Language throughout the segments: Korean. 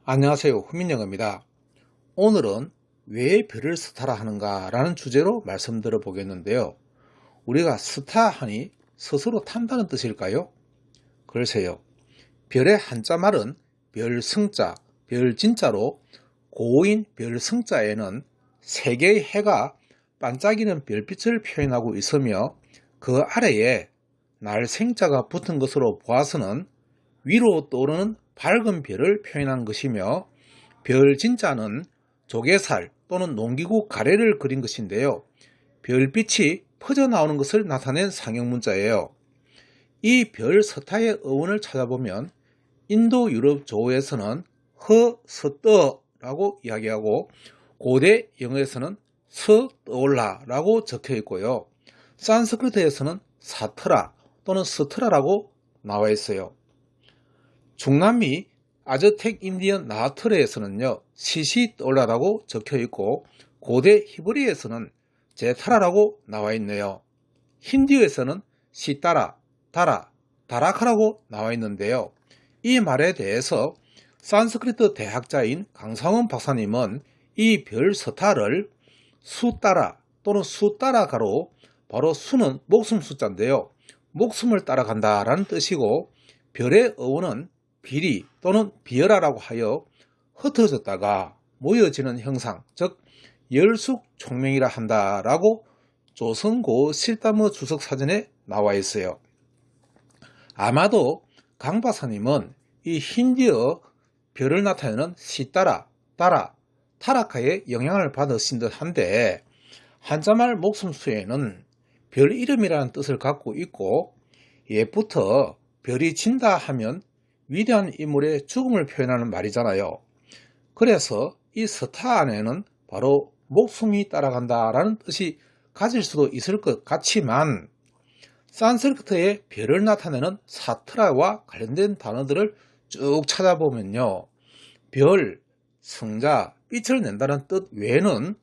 안녕하세요. 후민영입니다. 오늘은 왜 별을 스타라 하는가 라는 주제로 말씀드려 보겠는데요. 우리가 스타 하니 스스로 탄다는 뜻일까요? 글쎄요. 별의 한자 말은 별승자, 별진자로 고인 별승자에는 세 개의 해가 반짝이는 별빛을 표현하고 있으며 그 아래에 날생자가 붙은 것으로 보아서는 위로 떠오르는 밝은 별을 표현한 것이며 별진자는 조개살 또는 농기구 가래를 그린 것인데요. 별빛이 퍼져나오는 것을 나타낸 상형문자예요. 이 별 서타의 어원을 찾아보면 인도 유럽 조어에서는 허서떠라고 이야기하고 고대 영어에서는 서떠올라라고 적혀 있고요. 산스크리트에서는 사트라 또는 스트라라고 나와 있어요. 중남미 아즈텍 인디언 나하트레에서는요 시시떠올라라고 적혀 있고 고대 히브리에서는 제타라라고 나와 있네요. 힌디어에서는 시따라, 다라, 다라카라고 나와 있는데요. 이 말에 대해서 산스크리트 대학자인 강상원 박사님은 이 별 서타를 수따라 또는 수따라가로, 바로 수는 목숨 숫자인데요. 목숨을 따라간다 라는 뜻이고 별의 어원은 비리 또는 비열하라고 하여 흩어졌다가 모여지는 형상, 즉 열숙총명이라 한다라고 조선고 실담어 주석사전에 나와 있어요. 아마도 강 박사님은 이 힌디어 별을 나타내는 시따라, 따라, 타라카의 영향을 받으신 듯 한데, 한자말 목숨수에는 별 이름이라는 뜻을 갖고 있고 옛부터 별이 진다 하면 위대한 인물의 죽음을 표현하는 말이잖아요. 그래서 이 스타 안에는 바로 목숨이 따라간다 라는 뜻이 가질 수도 있을 것 같지만, 산스크리트의 별을 나타내는 사트라와 관련된 단어들을 쭉 찾아보면요, 별, 성자, 빛을 낸다는 뜻 외에는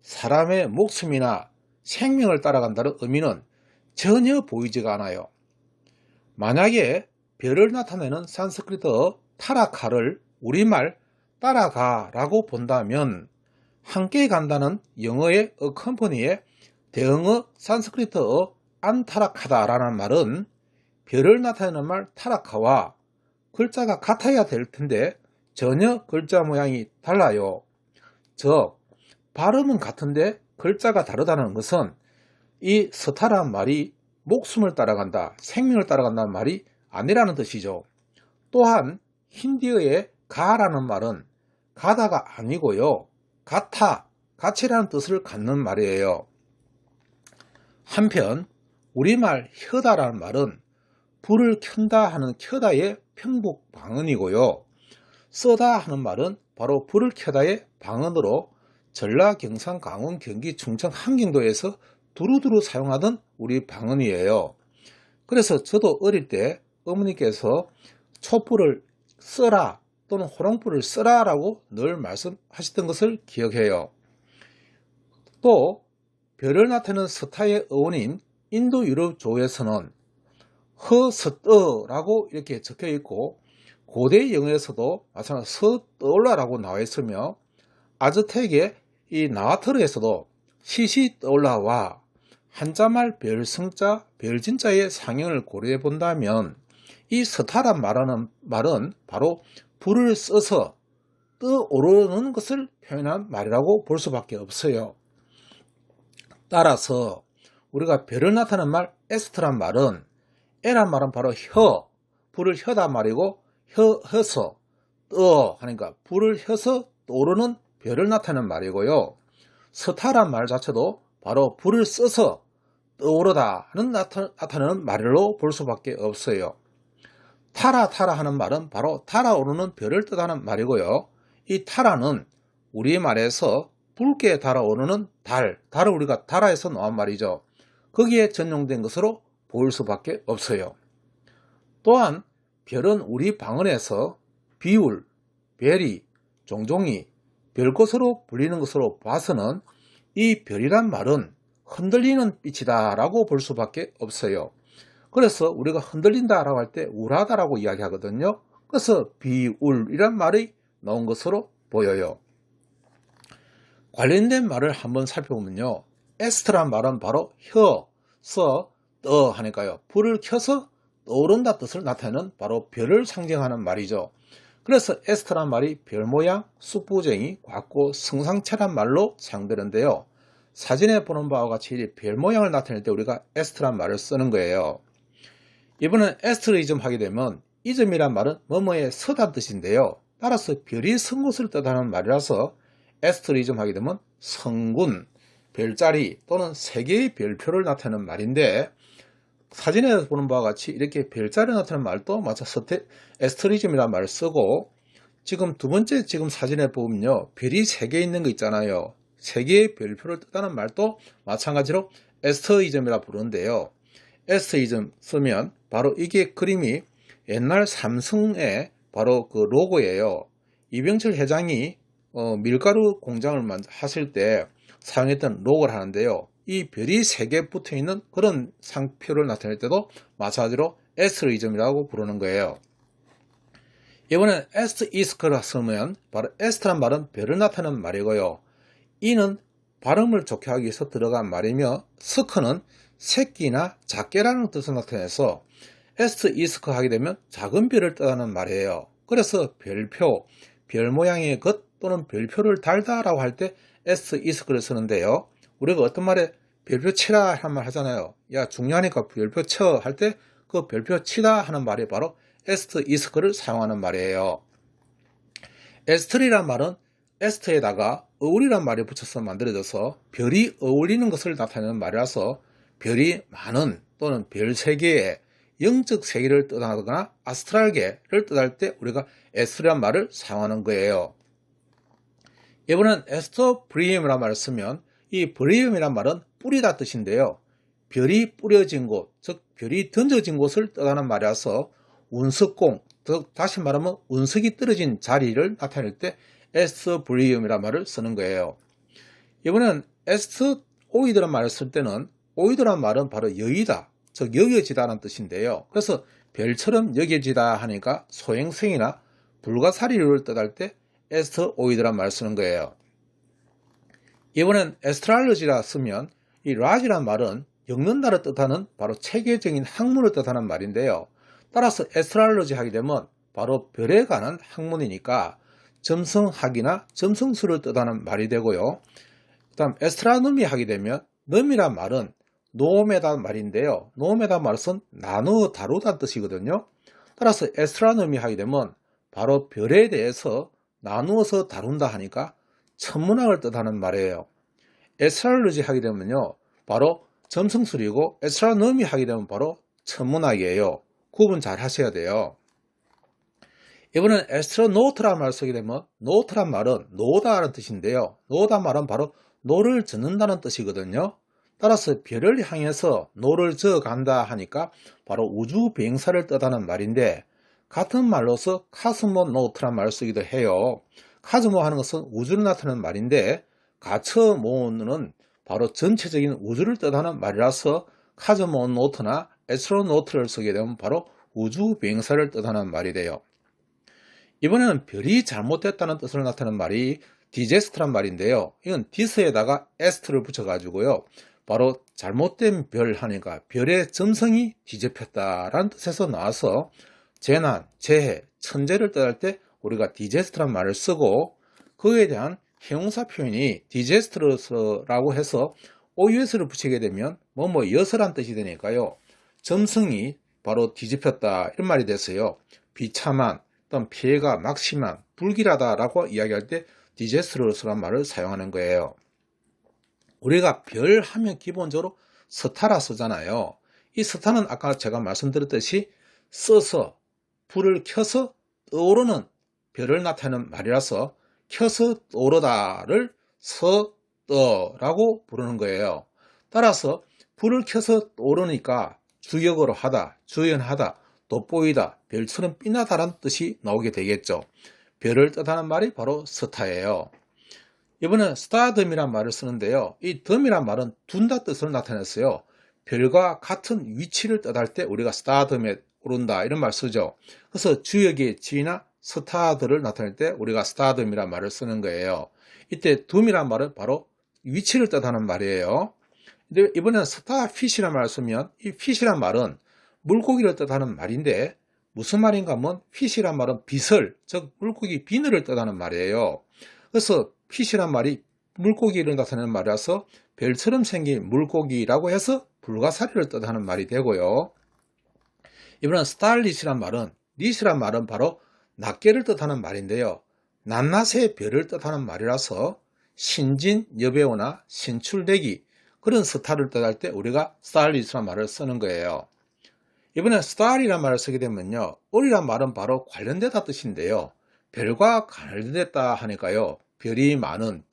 사람의 목숨이나 생명을 따라간다는 의미는 전혀 보이지가 않아요. 만약에 별을 나타내는 산스크리트 타라카를 우리말 따라가 라고 본다면 함께 간다는 영어의 accompany의 대응어 산스크리트어 안타라카다 라는 말은 별을 나타내는 말 타라카와 글자가 같아야 될 텐데 전혀 글자 모양이 달라요. 즉 발음은 같은데 글자가 다르다는 것은 이 스타라는 말이 목숨을 따라간다, 생명을 따라간다는 말이 아니라는 뜻이죠. 또한 힌디어의 가라는 말은 가다가 아니고요, 같아, 같이라는 뜻을 갖는 말이에요. 한편 우리말 혀다라는 말은 불을 켠다 하는 켜다의 평복 방언이고요, 써다 하는 말은 바로 불을 켜다의 방언으로 전라, 경상, 강원, 경기, 충청, 함경도에서 두루두루 사용하던 우리 방언이에요. 그래서 저도 어릴 때 어머니께서 촛불을 써라 또는 호롱불을 써라 라고 늘 말씀하셨던 것을 기억해요. 또 별을 나타내는 스타의 어원인 인도 유럽 조에서는 허서떠라고 이렇게 적혀 있고 고대 영어에서도 마찬가지로 서떠올라라고 나와 있으며 아즈텍의 이 나와트르에서도 시시떠올라와 한자말 별승자, 별진자의 상형을 고려해 본다면 이 스타란 말은 바로 불을 써서 떠오르는 것을 표현한 말이라고 볼 수밖에 없어요. 따라서 우리가 별을 나타내는 말 에스트란 말은, 에란 말은 바로 불을 혀다 말이고 혀서 떠 하니까 불을 혀서 떠오르는 별을 나타내는 말이고요. 스타란 말 자체도 바로 불을 써서 떠오르다 하는 나타내는 말로 볼 수밖에 없어요. 타라 하는 말은 바로 달아오르는 별을 뜻하는 말이고요. 이 타라는 우리말에서 붉게 달아오르는 달을 우리가 달아에서 나온 말이죠. 거기에 전용된 것으로 볼 수밖에 없어요. 또한 별은 우리 방언에서 비울, 별이, 종종이, 별것으로 불리는 것으로 봐서는 이 별이란 말은 흔들리는 빛이다 라고 볼 수밖에 없어요. 그래서 우리가 흔들린다 라고 할 때 우라하다라고 이야기하거든요. 그래서 비울이란 말이 나온 것으로 보여요. 관련된 말을 한번 살펴보면요. 에스트란 말은 바로 혀, 서, 떠 하니까요. 불을 켜서 떠오른다 뜻을 나타내는 바로 별을 상징하는 말이죠. 그래서 에스트란 말이 별 모양, 쑥부쟁이, 곽고, 승상체란 말로 사용되는데요. 사진에 보는 바와 같이 별 모양을 나타낼 때 우리가 에스트란 말을 쓰는 거예요. 이번엔 에스트리즘 하게 되면 이즘이란 말은 뭐뭐에 서다는 뜻인데요. 따라서 별이 선 곳을 뜻하는 말이라서 에스트리즘 하게 되면 성군, 별자리 또는 세 개의 별표를 나타내는 말인데 사진에서 보는 바와 같이 이렇게 별자리 나타내는 말도 마찬 에스트리즘이라는 말을 쓰고 지금 두 번째 지금 사진에 보면요. 별이 세 개 있는 거 있잖아요. 세 개의 별표를 뜻하는 말도 마찬가지로 에스터이즘이라 부르는데요. 에스터이즘 쓰면 바로 이게 그림이 옛날 삼성의 바로 그 로고예요. 이병철 회장이 밀가루 공장을 하실 때 사용했던 로고를 하는데요. 이 별이 3개 붙어 있는 그런 상표를 나타낼 때도 마찬가지로 에스터이즘이라고 부르는 거예요. 이번엔 에스트 이스크라 쓰면 바로 에스트란 말은 별을 나타내는 말이고요. 이는 발음을 좋게 하기 위해서 들어간 말이며 스크는 새끼나 작게라는 뜻을 나타내서 에스트 이스크 하게 되면 작은 별을 뜻하는 말이에요. 그래서 별표, 별 모양의 것 또는 별표를 달다라고 할 때 에스트 이스크를 쓰는데요. 우리가 어떤 말에 별표 치라 하는 말 하잖아요. 야 중요하니까 별표 쳐 할 때 그 별표 치다 하는 말이 바로 에스트 이스크를 사용하는 말이에요. 에스트리란 말은 에스트에다가 어울이란 말이 붙여서 만들어져서 별이 어울리는 것을 나타내는 말이라서 별이 많은 또는 별 세계의 영적 세계를 뜻하거나 아스트랄계를 뜻할 때 우리가 에스트리란 말을 사용하는 거예요. 이번엔 에스터 브리움이란 말을 쓰면 이 브리움이란 말은 뿌리다 뜻인데요. 별이 뿌려진 곳, 즉 별이 던져진 곳을 뜻하는 말이라서 운석공, 즉 다시 말하면 운석이 떨어진 자리를 나타낼 때 에스터 브리움이란 말을 쓰는 거예요. 이번엔 에스터 오이드란 말을 쓸 때는 오이드란 말은 바로 여의다, 즉 여겨지다는 뜻인데요. 그래서 별처럼 여겨지다 하니까 소행성이나 불가사리를 뜻할 때 에스터 오이드란 말을 쓰는 거예요. 이번엔 에스트랄러지라 쓰면 이 라지란 말은 엮는다를 뜻하는 바로 체계적인 학문을 뜻하는 말인데요. 따라서 에스트랄러지 하게 되면 바로 별에 관한 학문이니까 점성학이나 점성술을 뜻하는 말이 되고요. 그 다음 에스트라노미 하게 되면 넘이란 말은 노메다 말인데요. 노메다 말은 나누어 다루다는 뜻이거든요. 따라서 에스트라노미 하게 되면 바로 별에 대해서 나누어서 다룬다 하니까 천문학을 뜻하는 말이에요. 에스트랄러지 하게 되면요. 바로 점성술이고 에스트라노미 하게 되면 바로 천문학이에요. 구분 잘 하셔야 돼요. 이번엔 에스트로노트란 말을 쓰게 되면 노트란 말은 노다라는 뜻인데요. 노다 말은 바로 노를 젓는다는 뜻이거든요. 따라서 별을 향해서 노를 저어간다 하니까 바로 우주 비행사를 뜻하는 말인데 같은 말로서 카스모노트란 말을 쓰기도 해요. 카스모 하는 것은 우주를 나타내는 말인데 가츠모는 바로 전체적인 우주를 뜻하는 말이라서 카즈모노트나 에스트로노트를 쓰게 되면 바로 우주 비행사를 뜻하는 말이 돼요. 이번에는 별이 잘못됐다는 뜻을 나타내는 말이 디제스트란 말인데요. 이건 디스에다가 에스트를 붙여가지고요. 바로 잘못된 별 하니까 별의 점성이 뒤집혔다라는 뜻에서 나와서 재난, 재해, 천재를 뜻할 때 우리가 디제스트란 말을 쓰고 그에 대한 형용사 표현이 디제스트러스라고 해서 OUS를 붙이게 되면 여서란 뜻이 되니까요. 점성이 바로 뒤집혔다 이런 말이 됐어요. 비참한 어떤 피해가 막심한 불길하다라고 이야기할 때 디제스트러스란 말을 사용하는 거예요. 우리가 별 하면 기본적으로 스타라 쓰잖아요. 이 스타는 아까 제가 말씀드렸듯이 써서 불을 켜서 떠오르는 별을 나타내는 말이라서 켜서 떠오르다를 서떠라고 부르는 거예요. 따라서 불을 켜서 떠오르니까 주역으로 하다, 주연하다, 돋보이다, 별처럼 빛나다라는 뜻이 나오게 되겠죠. 별을 뜻하는 말이 바로 스타예요. 이번엔 스타덤이란 말을 쓰는데요. 이 덤이란 말은 둔다 뜻을 나타냈어요. 별과 같은 위치를 뜻할 때 우리가 스타덤에 오른다 이런 말 쓰죠. 그래서 주역의 지위나 스타들을 나타낼 때 우리가 스타덤이란 말을 쓰는 거예요. 이때 둠이란 말은 바로 위치를 뜻하는 말이에요. 근데 이번에는 스타피시란 말을 쓰면 이 피시란 말은 물고기를 뜻하는 말인데 무슨 말인가 하면 피시란 말은 비설, 즉 물고기 비늘을 뜻하는 말이에요. 그래서 피시란 말이 물고기를 나타내는 말이라서 별처럼 생긴 물고기라고 해서 불가사리를 뜻하는 말이 되고요. 이번엔 스타리시란 말은 바로 낱개를 뜻하는 말인데요. 낱낱의 별을 뜻하는 말이라서 신진, 여배우나 신출대기 그런 스타를 뜻할 때 우리가 스타리시란 말을 쓰는 거예요. 이번에 star이란 말을 쓰게 되면요. or이란 말은 바로 관련되다 뜻인데요. 별과 관련됐다 하니까요. 별이 많은,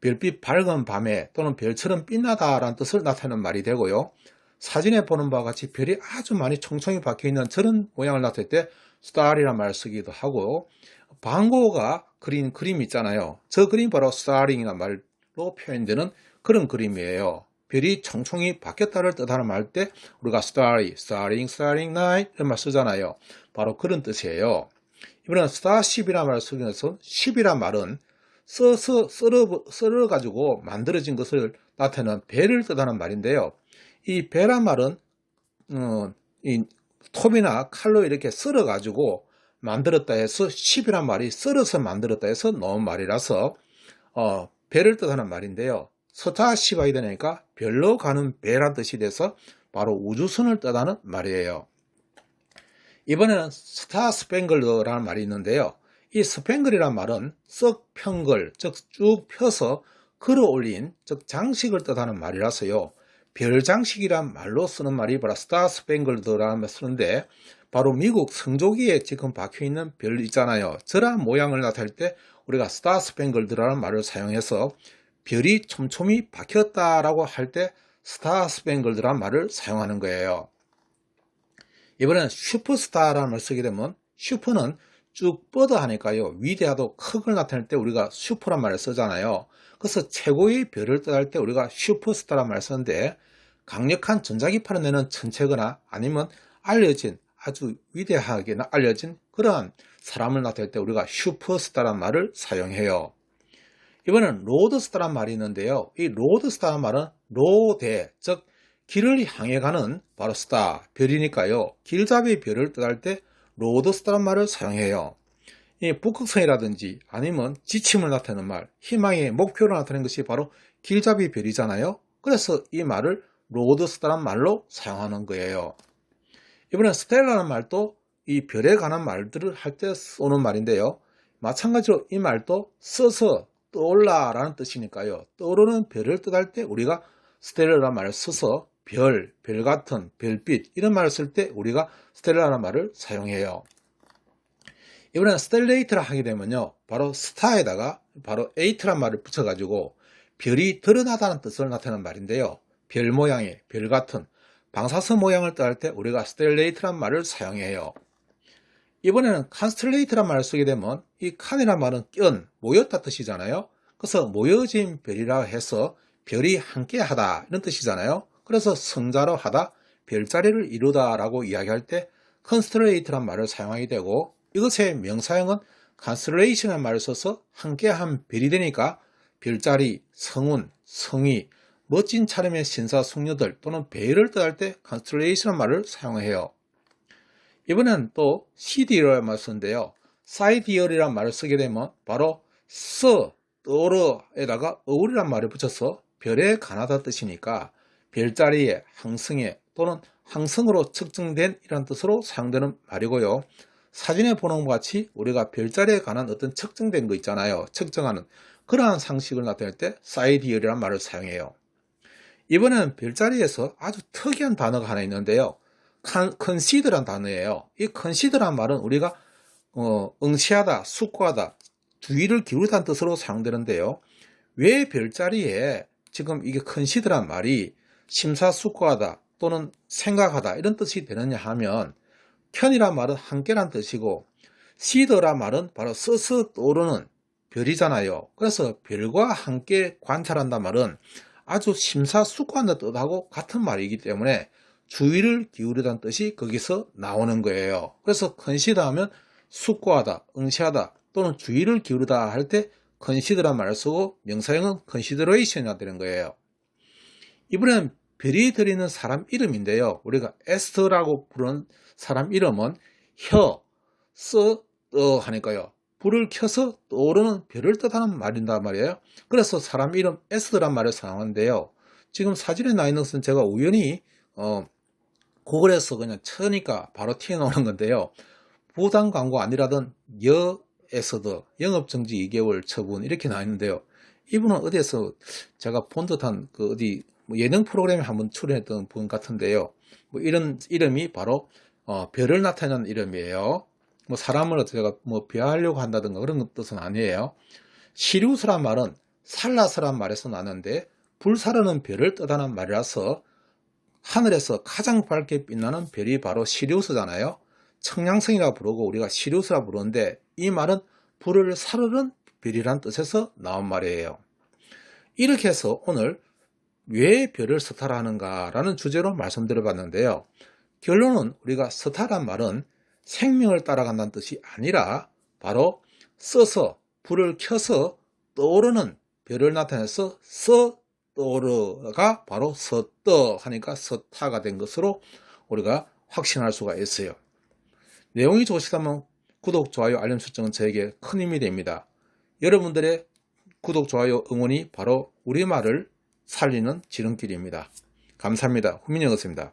별빛 밝은 밤에 또는 별처럼 빛나다라는 뜻을 나타내는 말이 되고요. 사진에 보는 바와 같이 별이 아주 많이 총총히 박혀있는 저런 모양을 나타낼 때 star이란 말을 쓰기도 하고 방고가 그린 그림 있잖아요. 저 그림이 바로 starring이라는 말로 표현되는 그런 그림이에요. 별이 총총히 박혔다를 뜻하는 말 할 때 우리가 starring night 이런 말 쓰잖아요. 바로 그런 뜻이에요. 이번에는 starship이라는 말을 쓰면서 ship이란 말은 썰어가지고 만들어진 것을 나타내는 배를 뜻하는 말인데요. 이 배란 말은 이 톱이나 칼로 이렇게 썰어가지고 만들었다 해서 ship이란 말이 썰어서 만들었다 해서 넣은 말이라서 배를 뜻하는 말인데요. 스타시바이 되니까 별로 가는 배란 뜻이 돼서 바로 우주선을 뜻하는 말이에요. 이번에는 스타 스팽글러라는 말이 있는데요. 이 스팽글이란 말은 썩 편 걸, 즉 쭉 펴서 걸어올린, 즉 장식을 뜻하는 말이라서요. 별 장식이란 말로 쓰는 말이 바로 스타 스팽글러라는 말 쓰는데 바로 미국 성조기에 지금 박혀있는 별 있잖아요. 저러한 모양을 나타낼 때 우리가 스타 스팽글러라는 말을 사용해서 별이 촘촘히 박혔다라고 할 때 스타 스팽글드라는 말을 사용하는 거예요. 이번엔 슈퍼스타라는 말을 쓰게 되면 슈퍼는 쭉 뻗어 하니까요. 위대하도 크걸 나타낼 때 우리가 슈퍼란 말을 쓰잖아요. 그래서 최고의 별을 뜻할 때 우리가 슈퍼스타란 말을 쓰는데 강력한 전자기파를 내는 천체거나 아니면 알려진 아주 위대하게 알려진 그러한 사람을 나타낼 때 우리가 슈퍼스타란 말을 사용해요. 이번엔 로드스타란 말이 있는데요. 이 로드스타란 말은 로대, 즉 길을 향해 가는 바로 스타, 별이니까요. 길잡이 별을 뜻할 때 로드스타란 말을 사용해요. 이 북극성이라든지 아니면 지침을 나타내는 말, 희망의 목표를 나타내는 것이 바로 길잡이 별이잖아요. 그래서 이 말을 로드스타란 말로 사용하는 거예요. 이번엔 스텔라라는 말도 이 별에 관한 말들을 할 때 쏘는 말인데요. 마찬가지로 이 말도 써서 떠올라 라는 뜻이니까요. 떠오르는 별을 뜻할 때 우리가 스텔라라는 말을 써서 별, 별 같은, 별빛 이런 말을 쓸 때 우리가 스텔라라는 말을 사용해요. 이번에는 스텔레이트를 하게 되면요. 바로 스타에다가 바로 에이트란 말을 붙여가지고 별이 드러나다는 뜻을 나타내는 말인데요. 별 모양의, 별 같은, 방사선 모양을 뜻할 때 우리가 스텔레이트란 말을 사용해요. 이번에는 칸스텔레이트란 말을 쓰게 되면 이 칸이란 말은 끈, 모였다 뜻이잖아요. 그래서 모여진 별이라 해서 별이 함께하다 이런 뜻이잖아요. 그래서 성자로 하다, 별자리를 이루다 라고 이야기할 때 컨스텔레이트란 말을 사용하게 되고 이것의 명사형은 컨스텔레이션이라는 말을 써서 함께한 별이 되니까 별자리, 성운, 성의, 멋진 차림의 신사숙녀들 또는 배를 뜻할 때 컨스텔레이션이라는 말을 사용해요. 이번엔 또 CD라는 말을 쓰는데요. 사이디얼이라는 말을 쓰게 되면 바로 떠오르에다가 어울이라는 말을 붙여서 별에 관하다 뜻이니까 별자리에, 항성에 또는 항성으로 측정된 이런 뜻으로 사용되는 말이고요. 사진에 보는 것 같이 우리가 별자리에 관한 어떤 측정된 거 있잖아요. 측정하는 그러한 상식을 나타낼 때 사이디얼이라는 말을 사용해요. 이번에는 별자리에서 아주 특이한 단어가 하나 있는데요. 컨시드란 단어예요. 이 컨시드란 말은 우리가 응시하다, 숙고하다, 주의를 기울이다는 뜻으로 사용되는데요. 왜 별자리에 지금 이게 컨시드란 말이 심사숙고하다 또는 생각하다 이런 뜻이 되느냐 하면 켠이란 말은 함께란 뜻이고 시드란 말은 바로 서서 떠오르는 별이잖아요. 그래서 별과 함께 관찰한단 말은 아주 심사숙고한다는 뜻하고 같은 말이기 때문에 주의를 기울이다는 뜻이 거기서 나오는 거예요. 그래서 컨시더 하면 숙고하다, 응시하다 또는 주의를 기울이다 할 때 컨시더란 말을 쓰고 명사형은 컨시더레이션이 되는 거예요. 이번엔 별이 들이는 사람 이름인데요. 우리가 에스터라고 부르는 사람 이름은 하니까요. 불을 켜서 떠오르는 별을 뜻하는 말인단 말이에요. 그래서 사람 이름 에스더란 말을 사용하는데요. 지금 사진에 나 있는 것은 제가 우연히 구글에서 그냥 쳐니까 바로 튀어나오는 건데요. 부당 광고 아니라던 에스더 영업정지 2개월 처분 이렇게 나 있는데요. 이분은 어디에서 제가 본 듯한 그 어디 예능 프로그램에 한번 출연했던 분 같은데요. 이런 이름이 바로 별을 나타내는 이름이에요. 사람을 제가 비하하려고 한다든가 그런 뜻은 아니에요. 시리우스란 말은 살라스란 말에서 나는데 불사르는 별을 뜻하는 말이라서 하늘에서 가장 밝게 빛나는 별이 바로 시리우스잖아요. 청량성이라 부르고 우리가 시리우스라 부르는데 이 말은 불을 사르는 별이란 뜻에서 나온 말이에요. 이렇게 해서 오늘 왜 별을 스타라 하는가 라는 주제로 말씀드려 봤는데요. 결론은 우리가 스타란 말은 생명을 따라간다는 뜻이 아니라 바로 써서 불을 켜서 떠오르는 별을 나타내서 떠오르가 바로 서떠 하니까 스타가 된 것으로 우리가 확신할 수가 있어요. 내용이 좋으시다면 구독, 좋아요, 알림 설정은 저에게 큰 힘이 됩니다. 여러분들의 구독, 좋아요, 응원이 바로 우리말을 살리는 지름길입니다. 감사합니다. 후민영이었습니다.